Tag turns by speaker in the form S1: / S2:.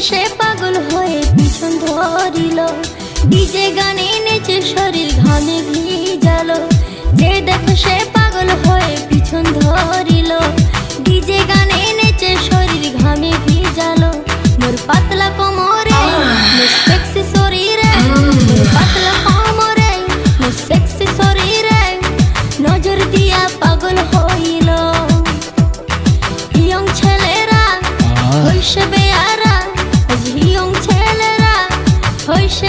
S1: সে পাগল হয়ে পিছন ধরিল, ডিজে গানে নেচে শরীর ঘামে ভিজালো। যে দেখো সে পাগল হয়ে পিছন ধরিল, ডিজে গানে নেচে শরীর ঘামে ভিজালো। মোর পাতলা কোমরে মোর সেক্সি শরীরে, মোর পাতলা কোমরে মোর সেক্সি শরীরে নজর দিয়া পাগল হইল। ইয়ং ছেলেরা হইছে বেয়ারা, ইয়ং ছেলেরা হইছে